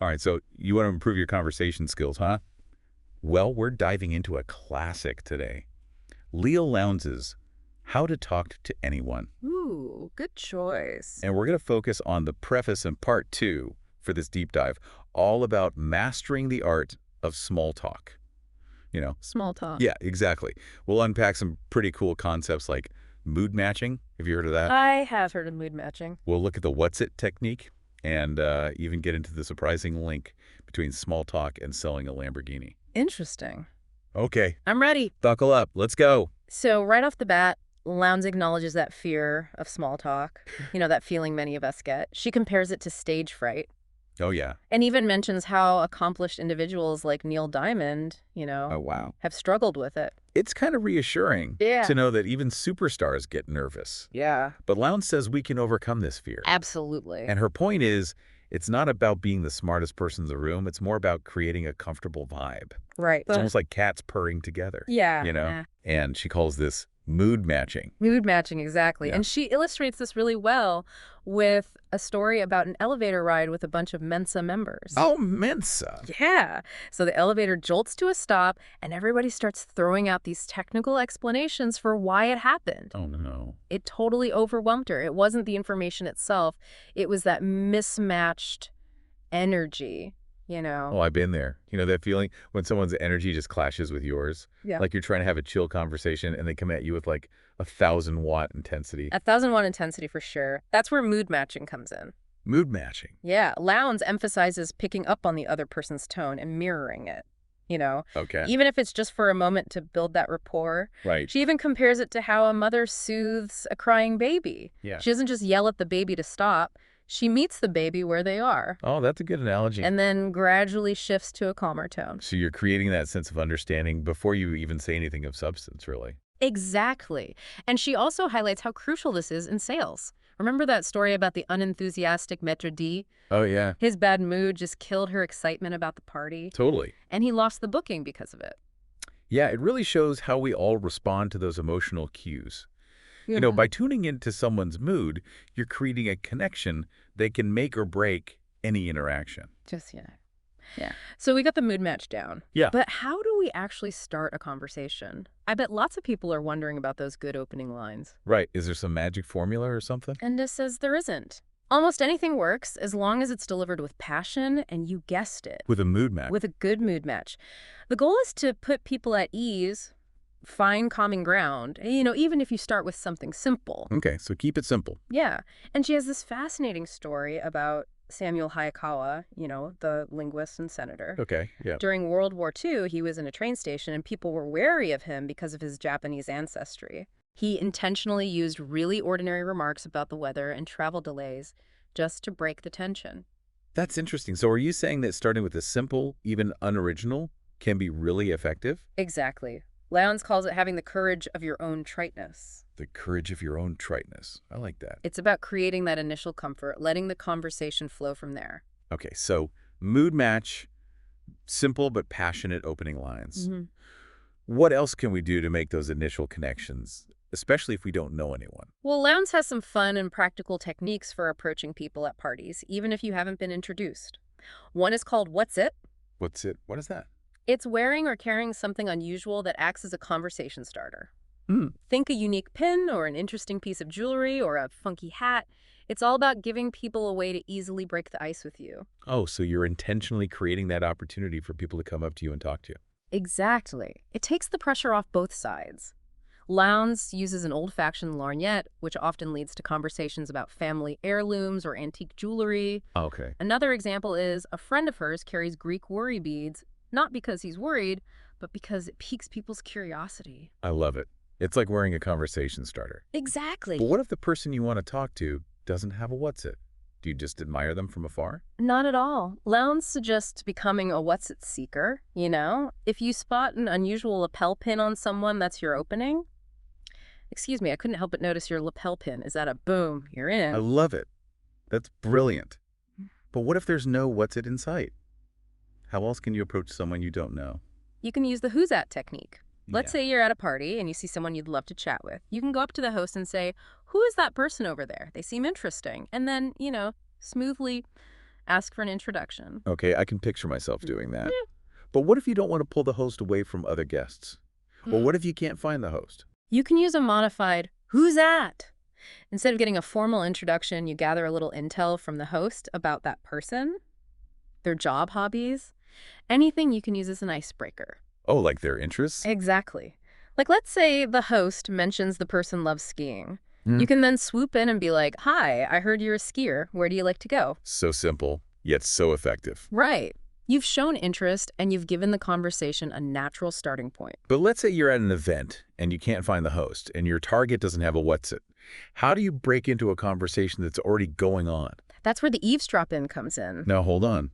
All right, so you want to improve your conversation skills, huh? Well, we're diving into a classic today. Leo Lowndes' How to Talk to Anyone. Ooh, good choice. And we're going to focus on the preface and part two for this deep dive, all about mastering the art of small talk. You know, Small talk. yeah, exactly. We'll unpack some pretty cool concepts like mood matching. Have you heard of that? I have heard of mood matching. We'll look at the what's it technique and even get into the surprising link between small talk and selling a Lamborghini. Interesting. Okay, I'm ready. buckle up. Let's go. So right off the bat, Lowndes acknowledges that fear of small talk, that feeling many of us get. She compares it to stage fright Oh, yeah. and even mentions how accomplished individuals like Neil Diamond, Oh, wow. have struggled with it. It's kind of reassuring Yeah. to know that even superstars get nervous. Yeah. But Lowndes says we can overcome this fear. Absolutely. And her point is, it's not about being the smartest person in the room. It's more about creating a comfortable vibe. Right. It's almost like cats purring together. Yeah. You know? And she calls this mood matching. Mood matching, exactly. Yeah. And she illustrates this really well with a story about an elevator ride with a bunch of Mensa members. Oh, Mensa. Yeah. So the elevator jolts to a stop, and everybody starts throwing out these technical explanations for why it happened. Oh, no. It totally overwhelmed her. It wasn't the information itself. It was that mismatched energy, Oh, I've been there. You know that feeling when someone's energy just clashes with yours? Yeah. Like you're trying to have a chill conversation and they come at you with like 1,000-watt intensity. 1,000-watt intensity for sure. That's where mood matching comes in. Mood matching. Yeah. Lowndes emphasizes picking up on the other person's tone and mirroring it. Okay. Even if it's just for a moment to build that rapport. Right. She even compares it to how a mother soothes a crying baby. Yeah. She doesn't just yell at the baby to stop. She meets the baby where they are Oh, that's a good analogy. and then gradually shifts to a calmer tone. So you're creating that sense of understanding before you even say anything of substance, really. Exactly. And she also highlights how crucial this is in sales. Remember that story about the unenthusiastic maître d'? Oh, yeah. His bad mood just killed her excitement about the party, Totally. and he lost the booking because of it. Yeah, it really shows how we all respond to those emotional cues. You know, by tuning into someone's mood, you're creating a connection that can make or break any interaction. Just, yeah. So we got the mood match down. Yeah. But how do we actually start a conversation? I bet lots of people are wondering about those good opening lines. Right. Is there some magic formula or something? Enda says there isn't. Almost anything works as long as it's delivered with passion and you guessed it, With a mood match. with a good mood match. The goal is to put people at ease, find common ground, even if you start with something simple. Okay, so keep it simple. Yeah. And she has this fascinating story about Samuel Hayakawa, the linguist and senator. Okay, yeah. During World War II, he was in a train station and people were wary of him because of his Japanese ancestry. He intentionally used really ordinary remarks about the weather and travel delays just to break the tension. That's interesting. So are you saying that starting with a simple, even unoriginal, can be really effective? Exactly. Lowndes calls it having the courage of your own triteness. The courage of your own triteness. I like that. It's about creating that initial comfort, letting the conversation flow from there. Okay, so mood match, simple but passionate opening lines. Mm-hmm. What else can we do to make those initial connections, especially if we don't know anyone? Well, Lowndes has some fun and practical techniques for approaching people at parties, even if you haven't been introduced. One is called What's It? What's it? What is that? It's wearing or carrying something unusual that acts as a conversation starter. Think a unique pin or an interesting piece of jewelry or a funky hat. It's all about giving people a way to easily break the ice with you. Oh, so you're intentionally creating that opportunity for people to come up to you and talk to you. Exactly. It takes the pressure off both sides. Lowndes uses an old-fashioned lorgnette, which often leads to conversations about family heirlooms or antique jewelry. Okay. Another example is a friend of hers carries Greek worry beads, not because he's worried, but because it piques people's curiosity. I love it. It's like wearing a conversation starter. Exactly. But what if the person you want to talk to doesn't have a what's it? Do you just admire them from afar? Not at all. Lowndes suggests becoming a what's it seeker, If you spot an unusual lapel pin on someone, that's your opening. Excuse me, I couldn't help but notice your lapel pin. Is that a boom? You're in. I love it. That's brilliant. But what if there's no what's it in sight? How else can you approach someone you don't know? You can use the who's at technique. Let's Yeah. say you're at a party and you see someone you'd love to chat with. You can go up to the host and say, who is that person over there? They seem interesting. And then, smoothly Ask for an introduction. Okay, I can picture myself doing that. But what if you don't want to pull the host away from other guests? Or what if you can't find the host? You can use a modified, "Who's that?" Instead of getting a formal introduction, you gather a little intel from the host about that person, their job hobbies, anything you can use as an icebreaker. Oh, like their interests? Exactly. Like, let's say the host mentions the person loves skiing. Hmm. You can then swoop in and be like, "Hi, I heard you're a skier. Where do you like to go?" So simple, yet so effective. Right. You've shown interest and you've given the conversation a natural starting point. But let's say you're at an event and you can't find the host and your target doesn't have a what's it. How do you break into a conversation that's already going on? That's where the eavesdrop in comes in. Now, hold on.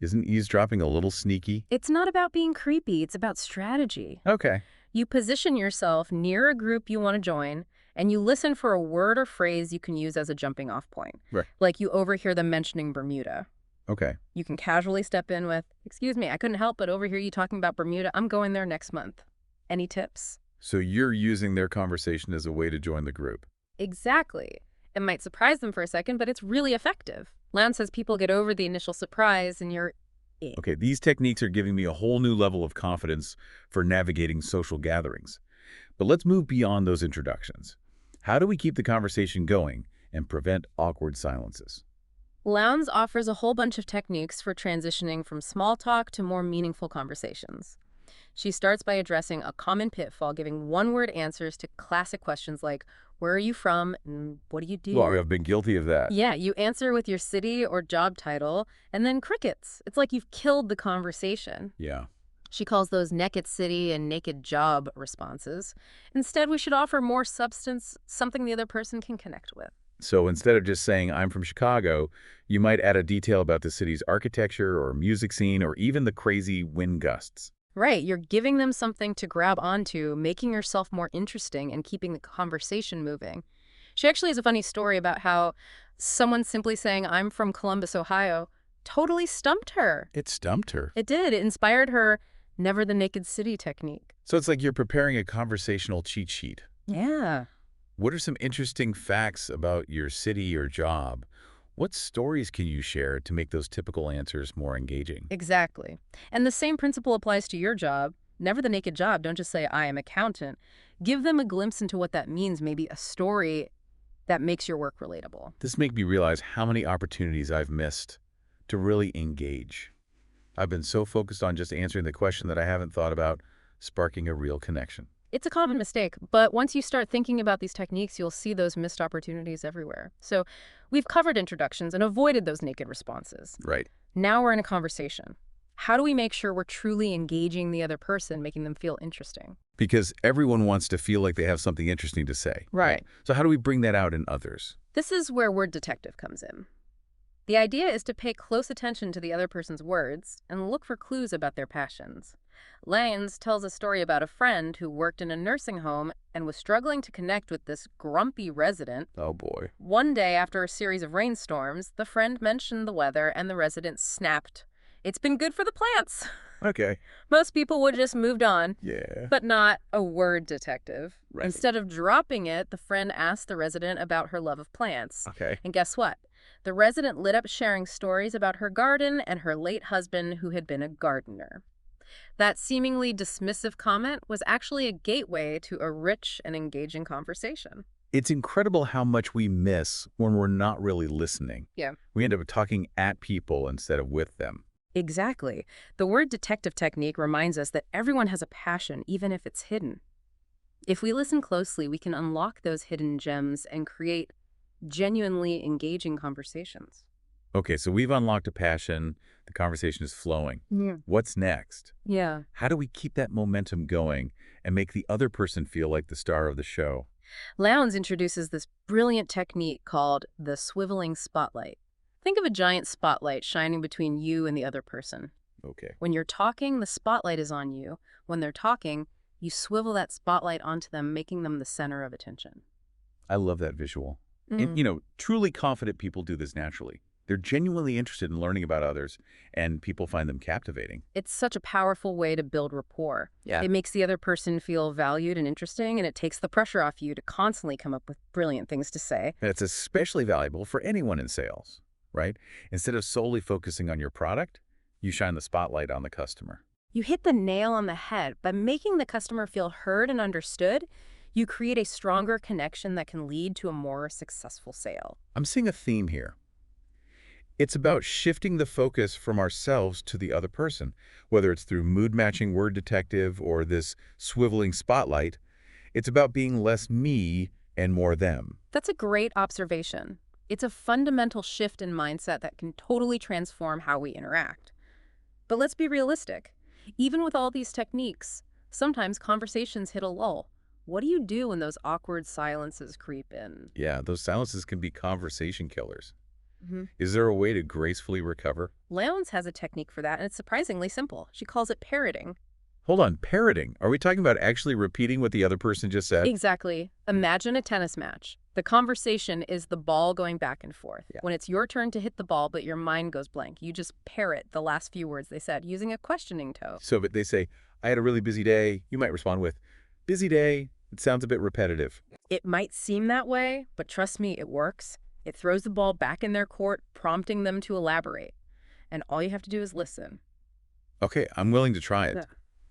Isn't eavesdropping a little sneaky? It's not about being creepy, it's about strategy. Okay. You position yourself near a group you want to join, and you listen for a word or phrase you can use as a jumping off point. Right. Like you overhear them mentioning Bermuda. Okay. You can casually step in with, "Excuse me, I couldn't help but overhear you talking about Bermuda. I'm going there next month. Any tips?" So you're using their conversation as a way to join the group. Exactly. It might surprise them for a second, but it's really effective. Lounge says people get over the initial surprise and you're in. Okay, these techniques are giving me a whole new level of confidence for navigating social gatherings. But let's move beyond those introductions. How do we keep the conversation going and prevent awkward silences? Lounge offers a whole bunch of techniques for transitioning from small talk to more meaningful conversations. She starts by addressing a common pitfall, giving one-word answers to classic questions like, "Where are you from?" and "What do you do?" Well, I've been guilty of that. Yeah, you answer with your city or job title, and then crickets. It's like you've killed the conversation. Yeah. She calls those naked city and naked job responses. Instead, we should offer more substance, something the other person can connect with. So instead of just saying, I'm from Chicago, you might add a detail about the city's architecture or music scene or even the crazy wind gusts. Right, you're giving them something to grab onto, making yourself more interesting and keeping the conversation moving. She actually has a funny story about how someone simply saying, "I'm from Columbus, Ohio," totally stumped her. It stumped her. It did. It inspired her never the naked city technique. So it's like you're preparing a conversational cheat sheet. Yeah. What are some interesting facts about your city or job? What stories can you share to make those typical answers more engaging? Exactly. And the same principle applies to your job. Never the naked job. Don't just say, "I am accountant." Give them a glimpse into what that means, maybe a story that makes your work relatable. This makes me realize how many opportunities I've missed to really engage. I've been so focused on just answering the question that I haven't thought about sparking a real connection. It's a common mistake, but once you start thinking about these techniques, you'll see those missed opportunities everywhere. So we've covered introductions and avoided those naked responses. Right. Now we're in a conversation. How do we make sure we're truly engaging the other person, making them feel interesting? Because everyone wants to feel like they have something interesting to say. Right. So how do we bring that out in others? This is where word detective comes in. The idea is to pay close attention to the other person's words and look for clues about their passions. Lanes tells a story about a friend who worked in a nursing home and was struggling to connect with this grumpy resident. Oh, boy. One day, after a series of rainstorms, the friend mentioned the weather and the resident snapped, "It's been good for the plants." Okay. Most people would just moved on, Yeah. but not a word detective. Right. Instead of dropping it, the friend asked the resident about her love of plants. Okay. And guess what? The resident lit up sharing stories about her garden and her late husband who had been a gardener. That seemingly dismissive comment was actually a gateway to a rich and engaging conversation. It's incredible how much we miss when we're not really listening. Yeah. We end up talking at people instead of with them. Exactly. The word detective technique reminds us that everyone has a passion, even if it's hidden. If we listen closely, we can unlock those hidden gems and create genuinely engaging conversations. Okay, so we've unlocked a passion. The conversation is flowing. Yeah. What's next? Yeah. How do we keep that momentum going and make the other person feel like the star of the show? Lowndes introduces this brilliant technique called the swiveling spotlight. Think of a giant spotlight shining between you and the other person. Okay. When you're talking, the spotlight is on you. When they're talking, you swivel that spotlight onto them, making them the center of attention. I love that visual. And, truly confident people do this naturally. They're genuinely interested in learning about others, and people find them captivating. It's such a powerful way to build rapport. Yeah. It makes the other person feel valued and interesting, and it takes the pressure off you to constantly come up with brilliant things to say. And it's especially valuable for anyone in sales. right? Instead of solely focusing on your product, you shine the spotlight on the customer. You hit the nail on the head. By making the customer feel heard and understood, you create a stronger connection that can lead to a more successful sale. I'm seeing a theme here. It's about shifting the focus from ourselves to the other person, whether it's through mood-matching word detective or this swiveling spotlight. It's about being less me and more them. That's a great observation. It's a fundamental shift in mindset that can totally transform how we interact. But let's be realistic. Even with all these techniques, sometimes conversations hit a lull. What do you do when those awkward silences creep in? Yeah, those silences can be conversation killers. Mhm. Is there a way to gracefully recover? Lowndes has a technique for that, and it's surprisingly simple. She calls it parroting. Hold on, parroting. Are we talking about actually repeating what the other person just said? Exactly. Imagine a tennis match. The conversation is the ball going back and forth. Yeah. When it's your turn to hit the ball, but your mind goes blank, you just parrot the last few words they said using a questioning tone. So if they say, I had a really busy day, you might respond with, busy day. It sounds a bit repetitive. It might seem that way, but trust me, it works. It throws the ball back in their court, prompting them to elaborate. And all you have to do is listen. Okay, I'm willing to try it. Yeah.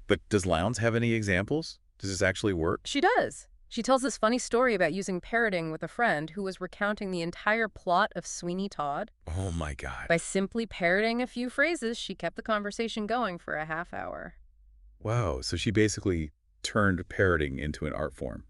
But does Lowndes have any examples? Does this actually work? She does. She tells this funny story about using parroting with a friend who was recounting the entire plot of Sweeney Todd. Oh my God. By simply parroting a few phrases, she kept the conversation going for a half hour. Wow, so she basically turned parroting into an art form.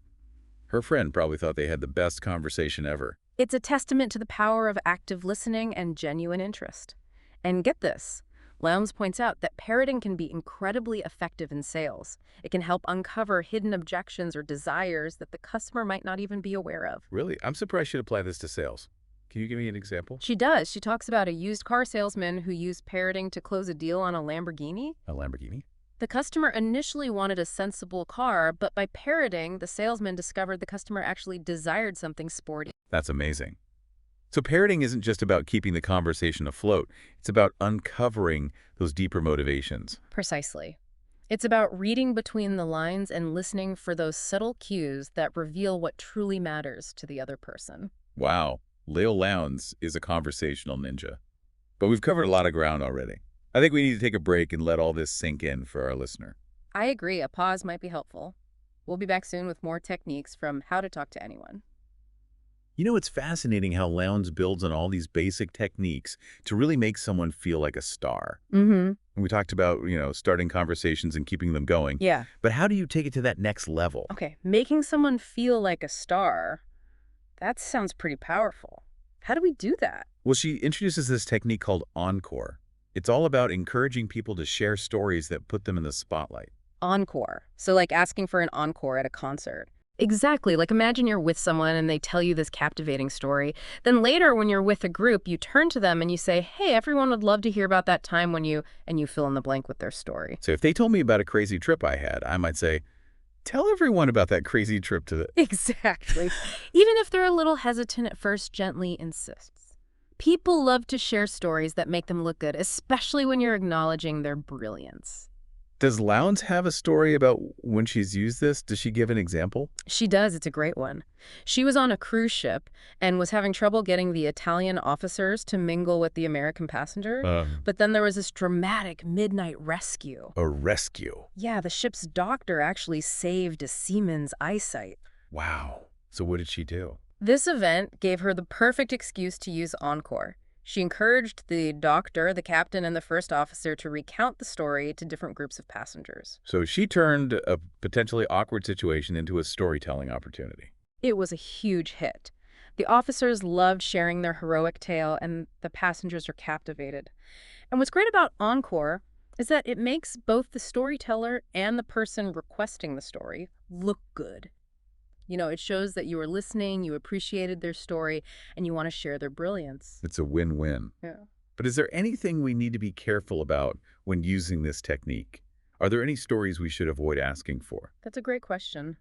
Her friend probably thought they had the best conversation ever. It's a testament to the power of active listening and genuine interest. And get this, Lowndes points out that parroting can be incredibly effective in sales. It can help uncover hidden objections or desires that the customer might not even be aware of. Really? I'm surprised she'd apply this to sales. Can you give me an example? She does. She talks about a used car salesman who used parroting to close a deal on a Lamborghini. A Lamborghini? The customer initially wanted a sensible car, but by parroting, the salesman discovered the customer actually desired something sporty. That's amazing. So parroting isn't just about keeping the conversation afloat. It's about uncovering those deeper motivations. Precisely. It's about reading between the lines and listening for those subtle cues that reveal what truly matters to the other person. Wow, Leo Lowndes is a conversational ninja. But we've covered a lot of ground already. I think we need to take a break and let all this sink in for our listener. I agree, a pause might be helpful. We'll be back soon with more techniques from How to Talk to Anyone. You know, it's fascinating how Lowndes builds on all these basic techniques to really make someone feel like a star. Mm-hmm. And we talked about, starting conversations and keeping them going. Yeah. But how do you take it to that next level? Okay, making someone feel like a star, that sounds pretty powerful. How do we do that? Well, she introduces this technique called encore. It's all about encouraging people to share stories that put them in the spotlight. Encore. So like asking for an encore at a concert. Exactly. Like imagine you're with someone and they tell you this captivating story. Then later when you're with a group, you turn to them and you say, hey, everyone would love to hear about that time when you, and you fill in the blank with their story. So if they told me about a crazy trip I had, I might say, tell everyone about that crazy trip to the... Exactly. Even if they're a little hesitant at first, gently insists. People love to share stories that make them look good, especially when you're acknowledging their brilliance. Does Lowndes have a story about when she's used this? Does she give an example? She does. It's a great one. She was on a cruise ship and was having trouble getting the Italian officers to mingle with the American passengers. But then there was this dramatic midnight rescue. A rescue? Yeah, the ship's doctor actually saved a seaman's eyesight. Wow. So what did she do? This event gave her the perfect excuse to use encore. She encouraged the doctor, the captain, and the first officer to recount the story to different groups of passengers. So she turned a potentially awkward situation into a storytelling opportunity. It was a huge hit. The officers loved sharing their heroic tale, and the passengers are captivated. And what's great about encore is that it makes both the storyteller and the person requesting the story look good. It shows that you were listening, you appreciated their story, and you want to share their brilliance. It's a win-win. Yeah. But is there anything we need to be careful about when using this technique? Are there any stories we should avoid asking for? That's a great question.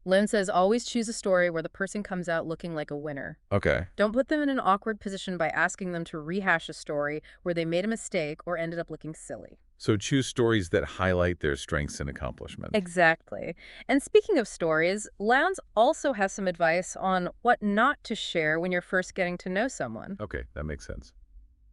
Lynn says always choose a story where the person comes out looking like a winner. Okay. Don't put them in an awkward position by asking them to rehash a story where they made a mistake or ended up looking silly. So choose stories that highlight their strengths and accomplishments. Exactly. And speaking of stories, Lowndes also has some advice on what not to share when you're first getting to know someone. Okay, that makes sense.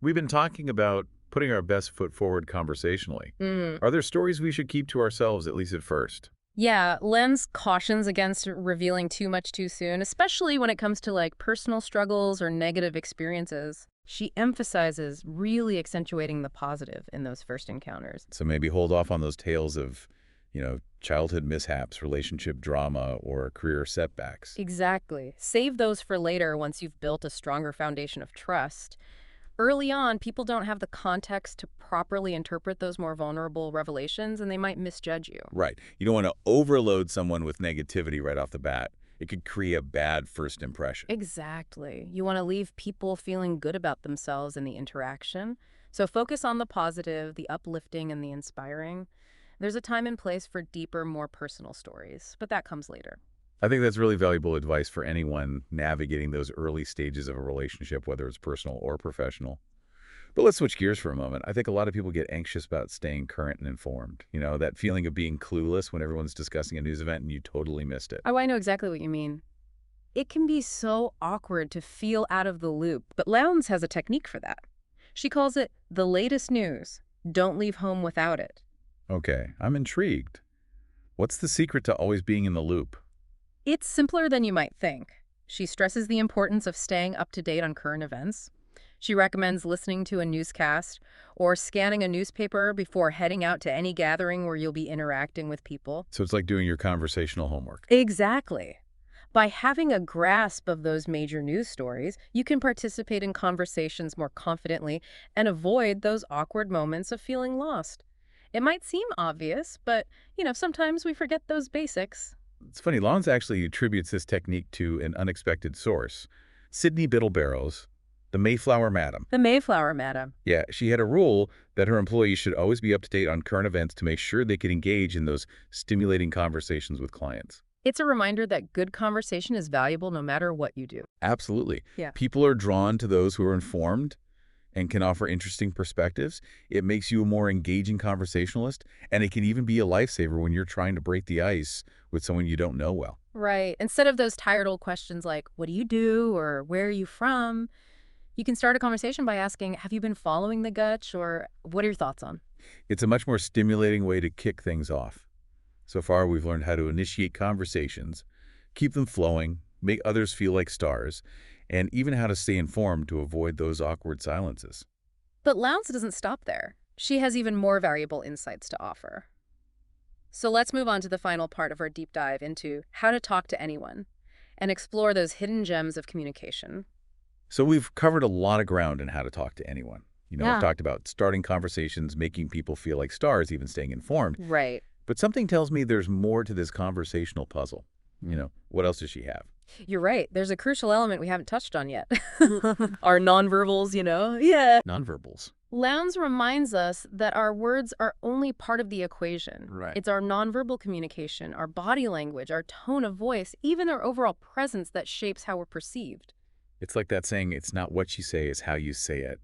We've been talking about putting our best foot forward conversationally. Mm. Are there stories we should keep to ourselves, at least at first? Yeah, Len's cautions against revealing too much too soon, especially when it comes to like personal struggles or negative experiences. She emphasizes really accentuating the positive in those first encounters. So maybe hold off on those tales of, childhood mishaps, relationship drama, or career setbacks. Exactly. Save those for later once you've built a stronger foundation of trust. Early on, people don't have the context to properly interpret those more vulnerable revelations, and they might misjudge you. Right. You don't want to overload someone with negativity right off the bat. It could create a bad first impression. Exactly. You want to leave people feeling good about themselves in the interaction. So focus on the positive, the uplifting, and the inspiring. There's a time and place for deeper, more personal stories, but that comes later. I think that's really valuable advice for anyone navigating those early stages of a relationship, whether it's personal or professional. But let's switch gears for a moment. I think a lot of people get anxious about staying current and informed. That feeling of being clueless when everyone's discussing a news event and you totally missed it. Oh, I know exactly what you mean. It can be so awkward to feel out of the loop, but Lowndes has a technique for that. She calls it the latest news. Don't leave home without it. Okay, I'm intrigued. What's the secret to always being in the loop? It's simpler than you might think. She stresses the importance of staying up to date on current events. She recommends listening to a newscast or scanning a newspaper before heading out to any gathering where you'll be interacting with people. So it's like doing your conversational homework. Exactly. By having a grasp of those major news stories, you can participate in conversations more confidently and avoid those awkward moments of feeling lost. It might seem obvious, but, sometimes we forget those basics. It's funny, Lawrence actually attributes this technique to an unexpected source. Sydney Biddle-Barrows, the Mayflower Madam. The Mayflower Madam. Yeah, she had a rule that her employees should always be up to date on current events to make sure they could engage in those stimulating conversations with clients. It's a reminder that good conversation is valuable no matter what you do. Absolutely. Yeah. People are drawn to those who are informed and can offer interesting perspectives. It makes you a more engaging conversationalist, and it can even be a lifesaver when you're trying to break the ice with someone you don't know well. Right. Instead of those tired old questions like, what do you do? Or where are you from? You can start a conversation by asking, have you been following the Gutch? Or what are your thoughts on? It's a much more stimulating way to kick things off. So far, we've learned how to initiate conversations, keep them flowing, make others feel like stars, and even how to stay informed to avoid those awkward silences. But Lowndes doesn't stop there. She has even more valuable insights to offer. So let's move on to the final part of our deep dive into how to talk to anyone and explore those hidden gems of communication. So we've covered a lot of ground in how to talk to anyone. Yeah. I've talked about starting conversations, making people feel like stars, even staying informed. Right. But something tells me there's more to this conversational puzzle. What else does she have? You're right. There's a crucial element we haven't touched on yet. Our nonverbals, Yeah. Nonverbals. Lowndes reminds us that our words are only part of the equation. Right. It's our nonverbal communication, our body language, our tone of voice, even our overall presence that shapes how we're perceived. It's like that saying, it's not what you say, it's how you say it.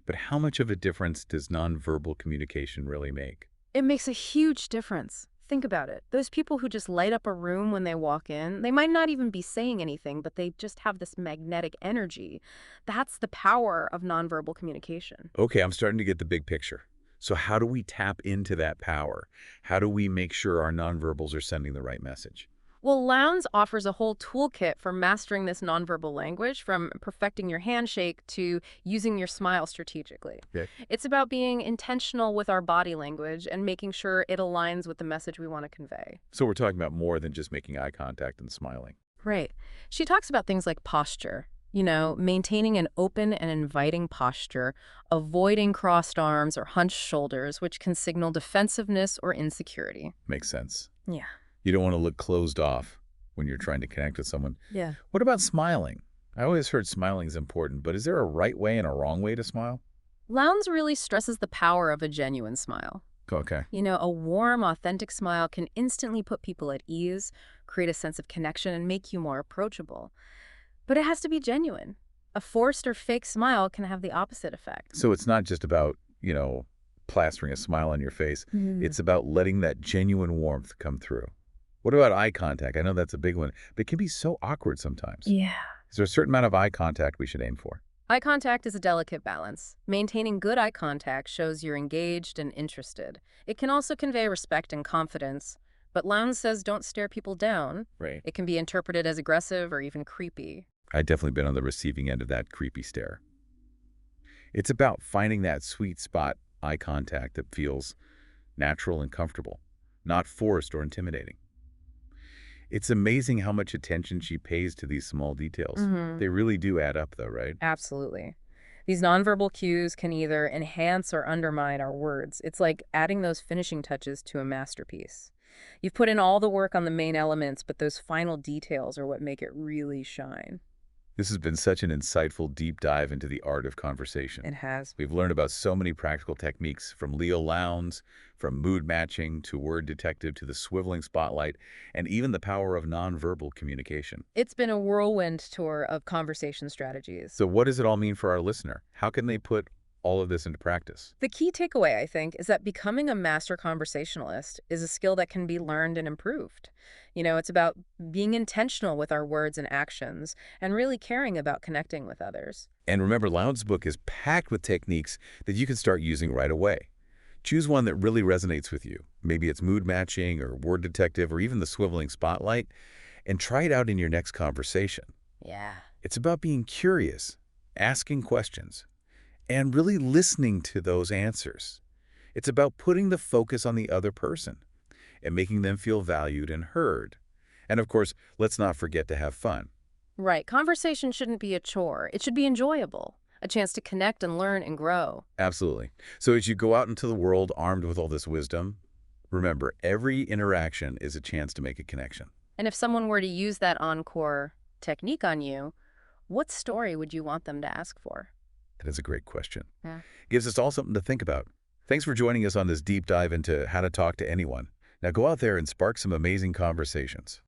But how much of a difference does nonverbal communication really make? It makes a huge difference. Think about it. Those people who just light up a room when they walk in, they might not even be saying anything, but they just have this magnetic energy. That's the power of nonverbal communication. Okay, I'm starting to get the big picture. So how do we tap into that power? How do we make sure our nonverbals are sending the right message? Well, Lowndes offers a whole toolkit for mastering this nonverbal language, from perfecting your handshake to using your smile strategically. Okay. It's about being intentional with our body language and making sure it aligns with the message we want to convey. So we're talking about more than just making eye contact and smiling. Right. She talks about things like posture, maintaining an open and inviting posture, avoiding crossed arms or hunched shoulders, which can signal defensiveness or insecurity. Makes sense. Yeah. You don't want to look closed off when you're trying to connect with someone. Yeah. What about smiling? I always heard smiling is important, but is there a right way and a wrong way to smile? Lowndes really stresses the power of a genuine smile. Okay. A warm, authentic smile can instantly put people at ease, create a sense of connection, and make you more approachable. But it has to be genuine. A forced or fake smile can have the opposite effect. So it's not just about, plastering a smile on your face. It's about letting that genuine warmth come through. What about eye contact? I know that's a big one, but it can be so awkward sometimes. Yeah. Is there a certain amount of eye contact we should aim for? Eye contact is a delicate balance. Maintaining good eye contact shows you're engaged and interested. It can also convey respect and confidence, but Lowndes says don't stare people down. Right. It can be interpreted as aggressive or even creepy. I've definitely been on the receiving end of that creepy stare. It's about finding that sweet spot eye contact that feels natural and comfortable, not forced or intimidating. It's amazing how much attention she pays to these small details. Hmm. They really do add up, though, right? Absolutely. These nonverbal cues can either enhance or undermine our words. It's like adding those finishing touches to a masterpiece. You've put in all the work on the main elements, but those final details are what make it really shine. This has been such an insightful deep dive into the art of conversation. It has. We've learned about so many practical techniques, from Leo Lowndes, from mood matching to word detective to the swiveling spotlight, and even the power of nonverbal communication. It's been a whirlwind tour of conversation strategies. So what does it all mean for our listener? How can they put all of this into practice? The key takeaway, I think, is that becoming a master conversationalist is a skill that can be learned and improved. It's about being intentional with our words and actions and really caring about connecting with others. And remember, Lowndes' book is packed with techniques that you can start using right away. Choose one that really resonates with you. Maybe it's mood matching or word detective or even the swiveling spotlight, and try it out in your next conversation. Yeah. It's about being curious, asking questions, and really listening to those answers. It's about putting the focus on the other person and making them feel valued and heard. And of course, let's not forget to have fun. Right. Conversation shouldn't be a chore. It should be enjoyable, a chance to connect and learn and grow. Absolutely. So as you go out into the world armed with all this wisdom, remember, every interaction is a chance to make a connection. And if someone were to use that encore technique on you, what story would you want them to ask for? That is a great question. Yeah. Gives us all something to think about. Thanks for joining us on this deep dive into how to talk to anyone. Now go out there and spark some amazing conversations.